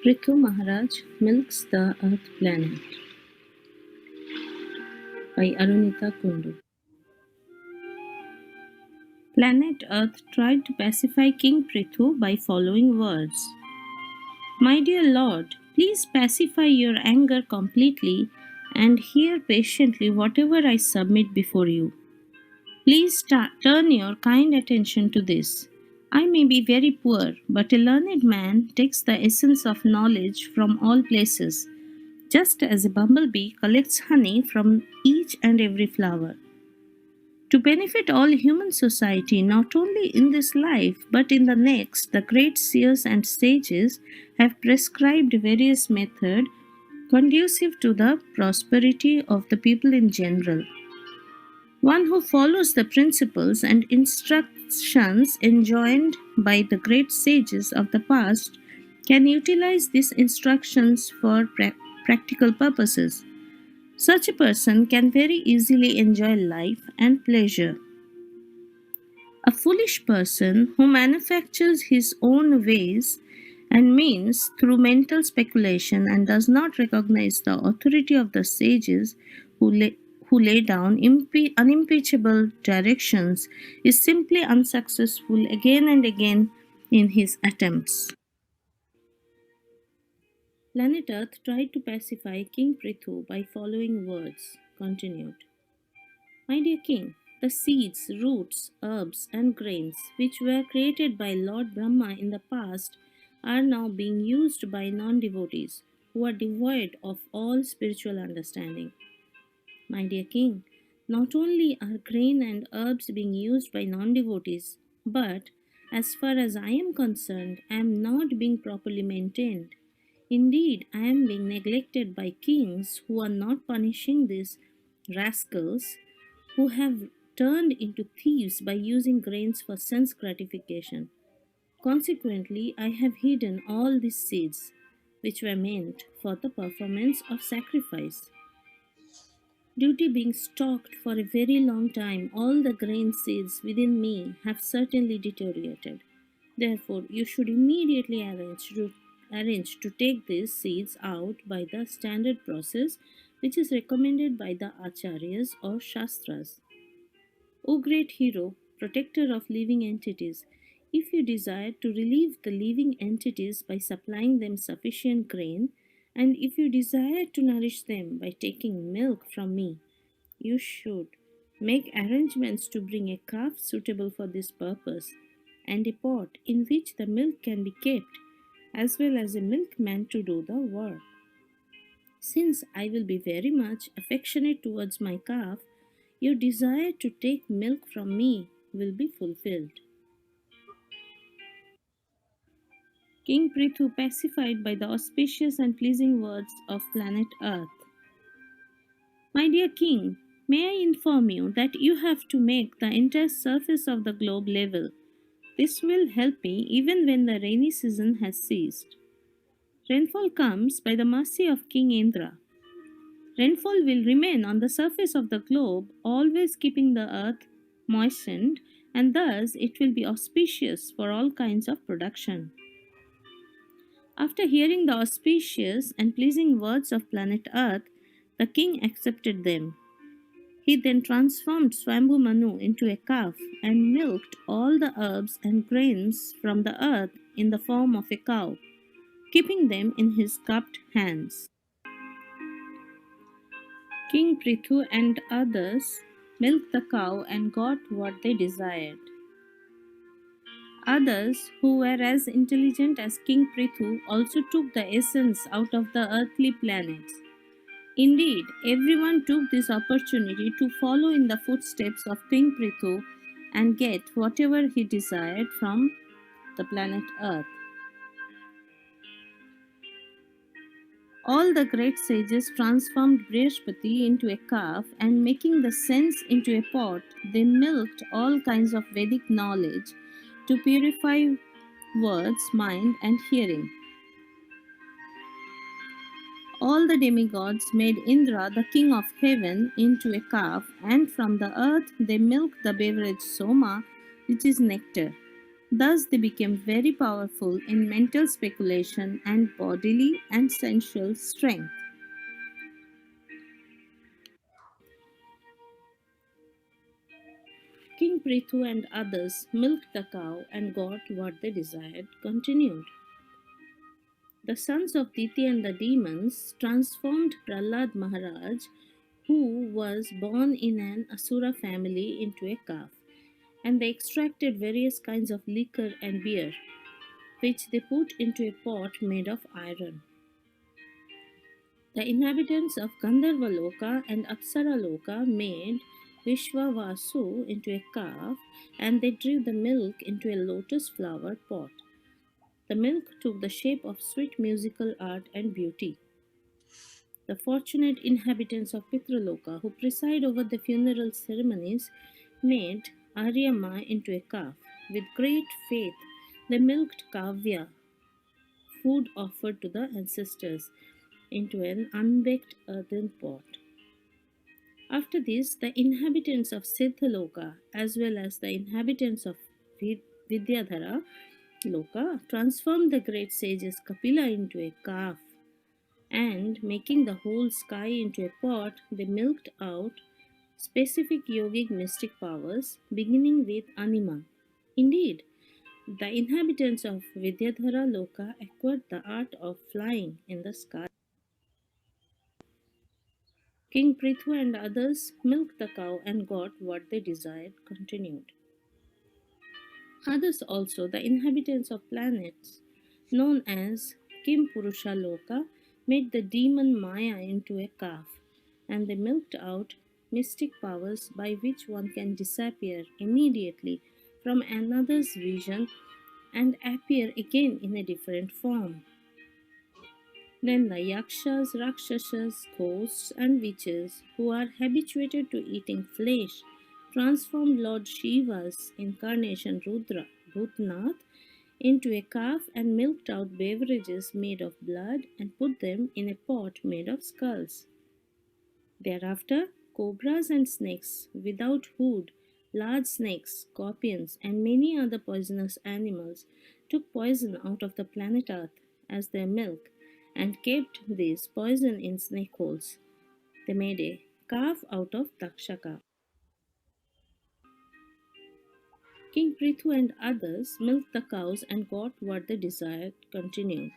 Prthu Maharaj milks the Earth Planet by Arunita Kundu. Planet Earth tried to pacify King Prthu by following words. My dear Lord, please pacify your anger completely and hear patiently whatever I submit before you. Please turn your kind attention to this. I may be very poor, but a learned man takes the essence of knowledge from all places, just as a bumblebee collects honey from each and every flower. To benefit all human society, not only in this life but in the next, the great seers and sages have prescribed various methods conducive to the prosperity of the people in general. One who follows the principles and instructions enjoined by the great sages of the past can utilize these instructions for practical purposes. Such a person can very easily enjoy life and pleasure. A foolish person who manufactures his own ways and means through mental speculation and does not recognize the authority of the sages who lay down unimpeachable directions is simply unsuccessful again and again in his attempts. Planet Earth tried to pacify King Prithu by following words. Continued. My dear king, the seeds, roots, herbs, and grains which were created by Lord Brahma in the past are now being used by non devotees who are devoid of all spiritual understanding. My dear king, not only are grain and herbs being used by non devotees, but as far as I am concerned, I am not being properly maintained. Indeed, I am being neglected by kings who are not punishing these rascals who have turned into thieves by using grains for sense gratification. Consequently, I have hidden all these seeds, which were meant for the performance of sacrifice. Duty being stalked for a very long time, all the grain seeds within me have certainly deteriorated. Therefore, you should immediately arrange to take these seeds out by the standard process which is recommended by the acharyas or shastras. O great hero, protector of living entities, if you desire to relieve the living entities by supplying them sufficient grain, and if you desire to nourish them by taking milk from me, you should make arrangements to bring a calf suitable for this purpose, and a pot in which the milk can be kept, as well as a milkman to do the work. Since I will be very much affectionate towards my calf, your desire to take milk from me will be fulfilled. King Prithu, pacified by the auspicious and pleasing words of planet Earth. My dear king, may I inform you that you have to make the entire surface of the globe level. This will help me even when the rainy season has ceased. Rainfall comes by the mercy of King Indra. Rainfall will remain on the surface of the globe, always keeping the earth moistened, and thus it will be auspicious for all kinds of production. After hearing the auspicious and pleasing words of planet Earth, the king accepted them. He then transformed Swambhu Manu into a calf and milked all the herbs and grains from the earth in the form of a cow, keeping them in his cupped hands. King Prithu and others milked the cow and got what they desired. Others, who were as intelligent as King Prithu, also took the essence out of the earthly planets. Indeed, everyone took this opportunity to follow in the footsteps of King Prithu and get whatever he desired from the planet Earth. All the great sages transformed Brihaspati into a calf and making the sense into a pot, they milked all kinds of Vedic knowledge to purify words, mind, and hearing. All the demigods made Indra, the king of heaven, into a calf, and from the earth they milked the beverage Soma, which is nectar. Thus, they became very powerful in mental speculation and bodily and sensual strength. King Prithu and others milked the cow and got what they desired, continued. The sons of Diti and the demons transformed Prahlad Maharaj, who was born in an Asura family, into a calf, and they extracted various kinds of liquor and beer, which they put into a pot made of iron. The inhabitants of Gandharvaloka and Apsaraloka made Vishwavasu into a calf, and they drew the milk into a lotus flower pot. The milk took the shape of sweet musical art and beauty. The fortunate inhabitants of Pitraloka, who preside over the funeral ceremonies, made Aryama into a calf. With great faith, they milked Kavya, food offered to the ancestors, into an unbaked earthen pot. After this, the inhabitants of Siddhaloka, as well as the inhabitants of Vidyadhara Loka, transformed the great sages Kapila into a calf, and making the whole sky into a pot, they milked out specific yogic mystic powers, beginning with Anima. Indeed, the inhabitants of Vidyadhara Loka acquired the art of flying in the sky. King Prithu and others milked the cow and got what they desired, continued. Others also, the inhabitants of planets known as Kim Purusha Loka, made the demon Maya into a calf, and they milked out mystic powers by which one can disappear immediately from another's vision and appear again in a different form. Then the yakshas, rakshasas, ghosts, and witches, who are habituated to eating flesh, transformed Lord Shiva's incarnation Rudra, Bhutnath, into a calf and milked out beverages made of blood and put them in a pot made of skulls. Thereafter, cobras and snakes without hood, large snakes, scorpions, and many other poisonous animals took poison out of the planet Earth as their milk and kept this poison in snake holes. They made a calf out of Takshaka. King Prithu and others milked the cows and got what they desired, continued.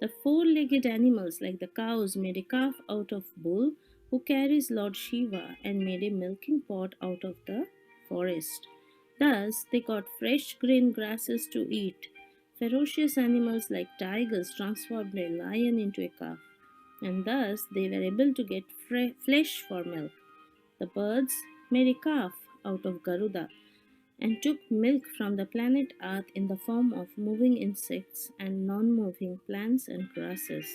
The four legged animals, like the cows, made a calf out of bull who carries Lord Shiva and made a milking pot out of the forest. Thus, they got fresh green grasses to eat. Ferocious animals like tigers transformed a lion into a calf, and thus they were able to get flesh for milk. The birds made a calf out of Garuda and took milk from the planet Earth in the form of moving insects and non moving plants and grasses.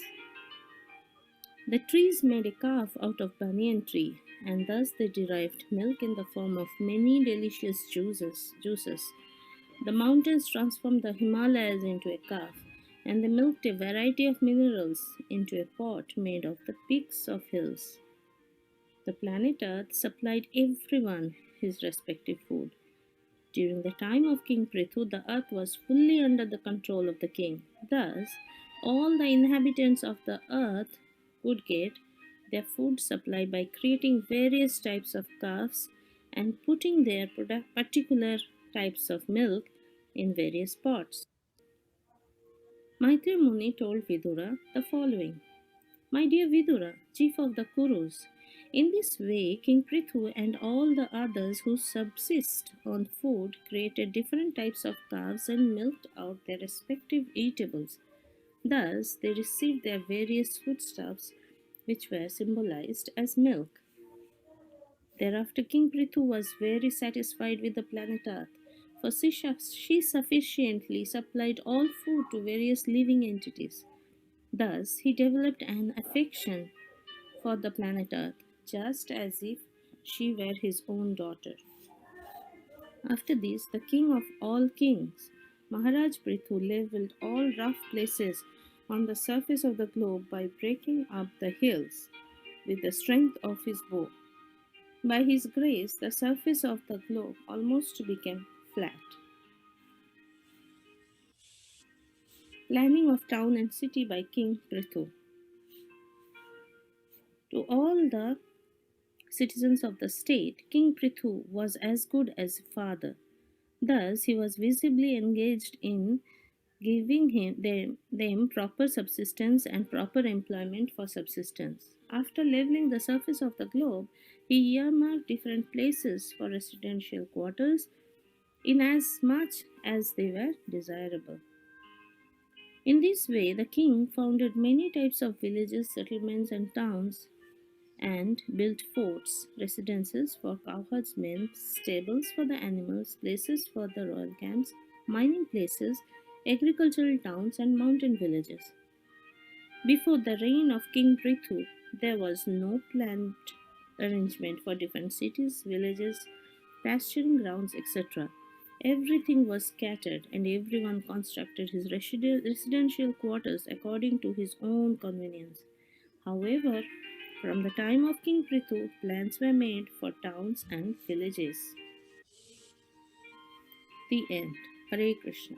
The trees made a calf out of banyan tree, and thus they derived milk in the form of many delicious juices. The mountains transformed the Himalayas into a calf, and they milked a variety of minerals into a pot made of the peaks of hills. The planet Earth supplied everyone his respective food. During the time of King Prithu, the earth was fully under the control of the king. Thus, all the inhabitants of the earth could get their food supply by creating various types of calves and putting their particular types of milk in various pots. Maitri Muni told Vidura the following: My dear Vidura, chief of the Kurus, in this way King Prithu and all the others who subsist on food created different types of calves and milked out their respective eatables. Thus they received their various foodstuffs which were symbolized as milk. Thereafter King Prithu was very satisfied with the planet Earth, for she sufficiently supplied all food to various living entities. Thus he developed an affection for the planet Earth, just as if she were his own daughter. After this, the king of all kings, Maharaj Prithu, leveled all rough places on the surface of the globe by breaking up the hills with the strength of his bow. By his grace, the surface of the globe almost became flat. Planning of town and city by King Prthu. To all the citizens of the state, King Prthu was as good as a father. Thus, he was visibly engaged in giving them proper subsistence and proper employment for subsistence. After leveling the surface of the globe, he earmarked different places for residential quarters in as much as they were desirable. In this way, the king founded many types of villages, settlements, and towns and built forts, residences for cowherdsmen, stables for the animals, places for the royal camps, mining places, agricultural towns, and mountain villages. Before the reign of King Prithu, there was no planned arrangement for different cities, villages, pasturing grounds, etc. Everything was scattered, and everyone constructed his residential quarters according to his own convenience. However, from the time of King Prithu, plans were made for towns and villages. The end. Hare Krishna.